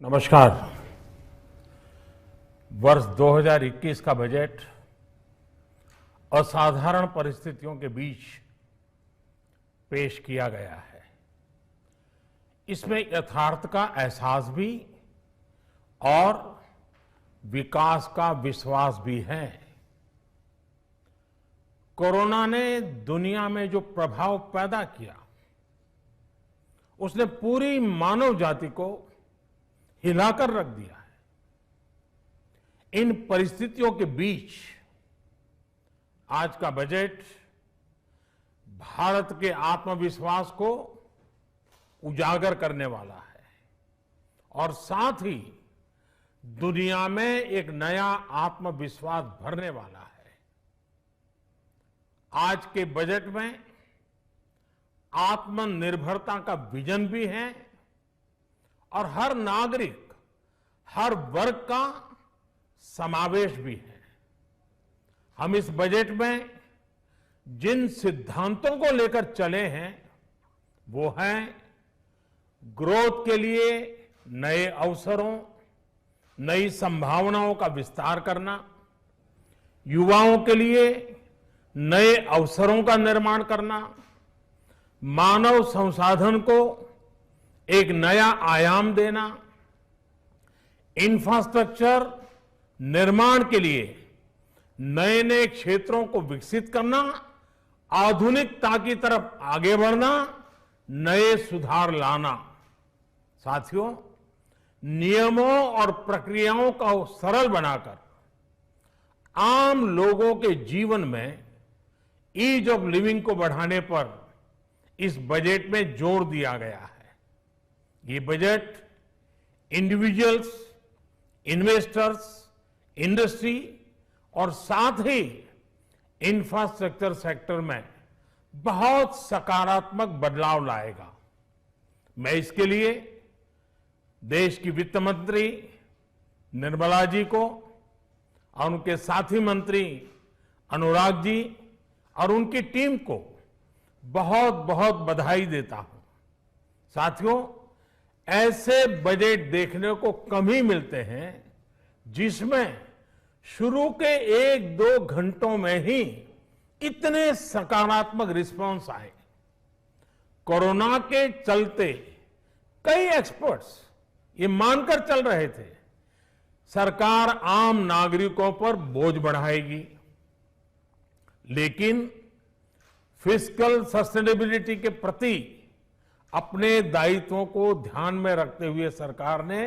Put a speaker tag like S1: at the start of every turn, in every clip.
S1: नमस्कार। वर्ष 2021 का बजट असाधारण परिस्थितियों के बीच पेश किया गया है। इसमें यथार्थ का एहसास भी और विकास का विश्वास भी है। कोरोना ने दुनिया में जो प्रभाव पैदा किया, उसने पूरी मानव जाति को हिलाकर रख दिया है। इन परिस्थितियों के बीच आज का बजट भारत के आत्मविश्वास को उजागर करने वाला है और साथ ही दुनिया में एक नया आत्मविश्वास भरने वाला है। आज के बजट में आत्मनिर्भरता का विजन भी है और हर नागरिक, हर वर्ग का समावेश भी है। हम इस बजट में जिन सिद्धांतों को लेकर चले हैं वो हैं ग्रोथ के लिए नए अवसरों, नई संभावनाओं का विस्तार करना, युवाओं के लिए नए अवसरों का निर्माण करना, मानव संसाधन को एक नया आयाम देना, इंफ्रास्ट्रक्चर निर्माण के लिए नए नए क्षेत्रों को विकसित करना, आधुनिकता की तरफ आगे बढ़ना, नए सुधार लाना। साथियों, नियमों और प्रक्रियाओं को सरल बनाकर आम लोगों के जीवन में ईज ऑफ लिविंग को बढ़ाने पर इस बजट में जोर दिया गया है। ये बजट इंडिविजुअल्स, इन्वेस्टर्स, इंडस्ट्री और साथ ही इंफ्रास्ट्रक्चर सेक्टर में बहुत सकारात्मक बदलाव लाएगा। मैं इसके लिए देश की वित्त मंत्री निर्मला जी को और उनके साथी मंत्री अनुराग जी और उनकी टीम को बहुत बहुत बधाई देता हूं। साथियों, ऐसे बजट देखने को कम ही मिलते हैं जिसमें शुरू के 1-2 घंटों में ही इतने सकारात्मक रिस्पांस आए। कोरोना के चलते कई एक्सपर्ट्स ये मानकर चल रहे थे सरकार आम नागरिकों पर बोझ बढ़ाएगी, लेकिन फिस्कल सस्टेनेबिलिटी के प्रति अपने दायित्वों को ध्यान में रखते हुए सरकार ने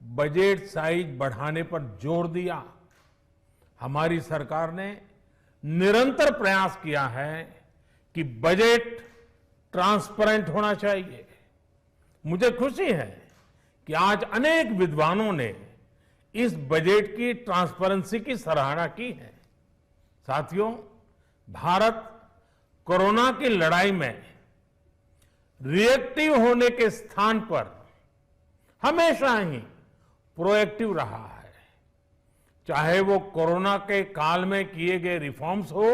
S1: बजट साइज बढ़ाने पर जोर दिया। हमारी सरकार ने निरंतर प्रयास किया है कि बजट ट्रांसपेरेंट होना चाहिए। मुझे खुशी है कि आज अनेक विद्वानों ने इस बजट की ट्रांसपेरेंसी की सराहना की है। साथियों, भारत कोरोना की लड़ाई में रिएक्टिव होने के स्थान पर हमेशा ही प्रोएक्टिव रहा है। चाहे वो कोरोना के काल में किए गए रिफॉर्म्स हो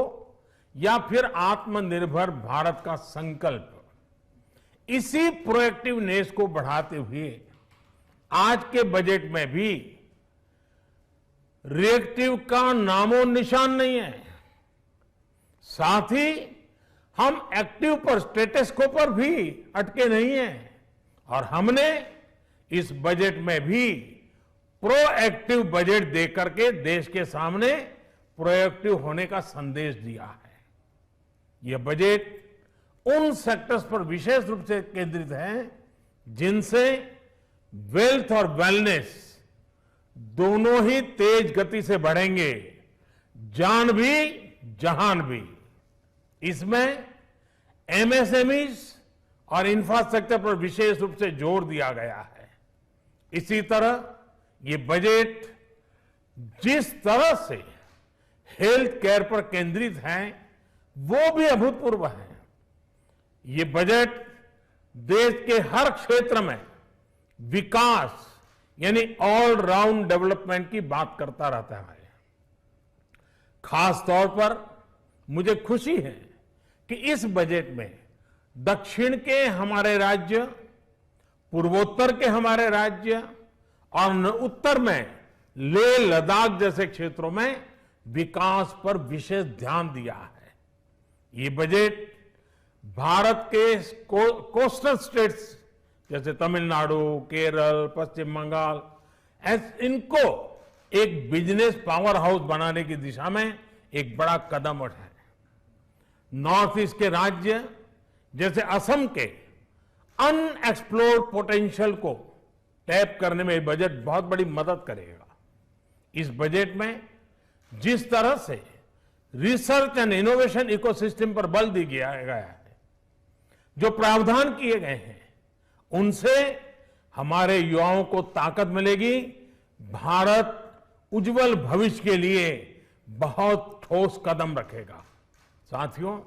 S1: या फिर आत्मनिर्भर भारत का संकल्प, इसी प्रोएक्टिवनेस को बढ़ाते हुए आज के बजट में भी रिएक्टिव का नामो निशान नहीं है। साथ ही हम एक्टिव पर, स्टेटस को पर भी अटके नहीं हैं और हमने इस बजट में भी प्रोएक्टिव बजट देकर के देश के सामने प्रोएक्टिव होने का संदेश दिया है। यह बजट उन सेक्टर्स पर विशेष रूप से केंद्रित है जिनसे वेल्थ और वेलनेस दोनों ही तेज गति से बढ़ेंगे, जान भी जहान भी। इसमें एमएसएमईज और इंफ्रास्ट्रक्चर पर विशेष रूप से जोर दिया गया है। इसी तरह ये बजट जिस तरह से हेल्थ केयर पर केंद्रित है वो भी अभूतपूर्व है। ये बजट देश के हर क्षेत्र में विकास यानी ऑल राउंड डेवलपमेंट की बात करता रहता है। खास तौर पर मुझे खुशी है कि इस बजट में दक्षिण के हमारे राज्य, पूर्वोत्तर के हमारे राज्य और उत्तर में लेह लद्दाख जैसे क्षेत्रों में विकास पर विशेष ध्यान दिया है। ये बजट भारत के कोस्टल स्टेट्स जैसे तमिलनाडु, केरल, पश्चिम बंगाल, इनको एक बिजनेस पावर हाउस बनाने की दिशा में एक बड़ा कदम उठाया है। नॉर्थ ईस्ट के राज्य जैसे असम के अनएक्सप्लोर्ड पोटेंशियल को टैप करने में ये बजट बहुत बड़ी मदद करेगा। इस बजट में जिस तरह से रिसर्च एंड इनोवेशन इकोसिस्टम पर बल दिया गया है, जो प्रावधान किए गए हैं, उनसे हमारे युवाओं को ताकत मिलेगी। भारत उज्जवल भविष्य के लिए बहुत ठोस कदम रखेगा। साथियों,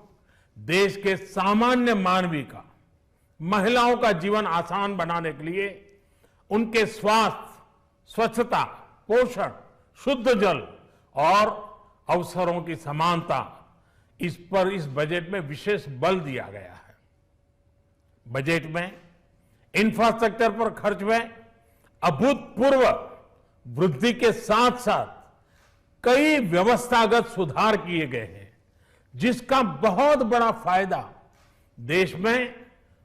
S1: देश के सामान्य मानवी का, महिलाओं का जीवन आसान बनाने के लिए उनके स्वास्थ्य, स्वच्छता, पोषण, शुद्ध जल और अवसरों की समानता, इस पर इस बजट में विशेष बल दिया गया है। बजट में इंफ्रास्ट्रक्चर पर खर्च में अभूतपूर्व वृद्धि के साथ साथ कई व्यवस्थागत सुधार किए गए हैं, जिसका बहुत बड़ा फायदा देश में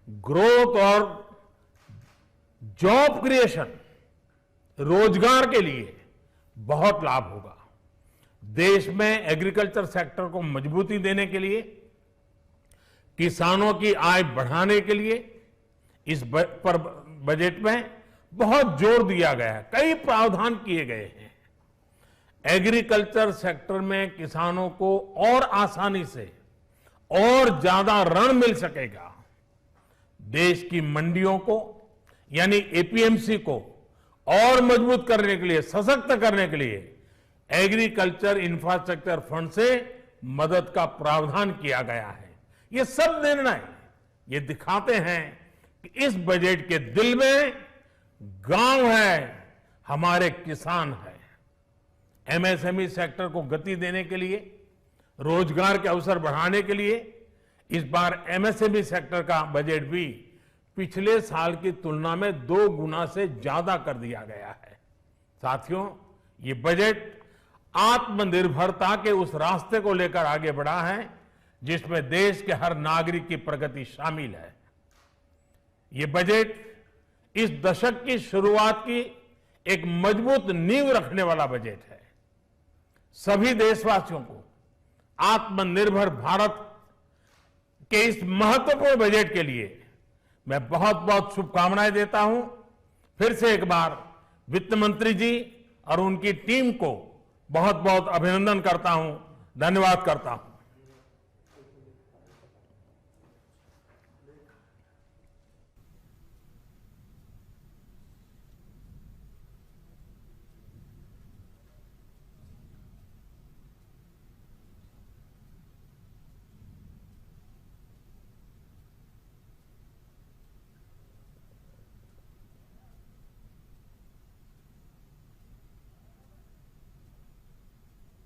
S1: ग्रोथ और जॉब क्रिएशन, रोजगार के लिए बहुत लाभ होगा। देश में एग्रीकल्चर सेक्टर को मजबूती देने के लिए, किसानों की आय बढ़ाने के लिए इस पर बजट में बहुत जोर दिया गया है। कई प्रावधान किए गए हैं। एग्रीकल्चर सेक्टर में किसानों को और आसानी से और ज्यादा ऋण मिल सकेगा। देश की मंडियों को यानी एपीएमसी को और मजबूत करने के लिए, सशक्त करने के लिए एग्रीकल्चर इंफ्रास्ट्रक्चर फंड से मदद का प्रावधान किया गया है। ये सब निर्णय ये दिखाते हैं कि इस बजट के दिल में गांव है, हमारे किसान है। एमएसएमई सेक्टर को गति देने के लिए, रोजगार के अवसर बढ़ाने के लिए इस बार एमएसएमई सेक्टर का बजट भी पिछले साल की तुलना में 2 गुना से ज्यादा कर दिया गया है। साथियों, ये बजट आत्मनिर्भरता के उस रास्ते को लेकर आगे बढ़ा है जिसमें देश के हर नागरिक की प्रगति शामिल है। ये बजट इस दशक की शुरुआत की एक मजबूत नींव रखने वाला बजट है। सभी देशवासियों को आत्मनिर्भर भारत के इस महत्वपूर्ण बजट के लिए मैं बहुत बहुत शुभकामनाएं देता हूं। फिर से एक बार वित्त मंत्री जी और उनकी टीम को बहुत बहुत अभिनंदन करता हूं, धन्यवाद करता हूं।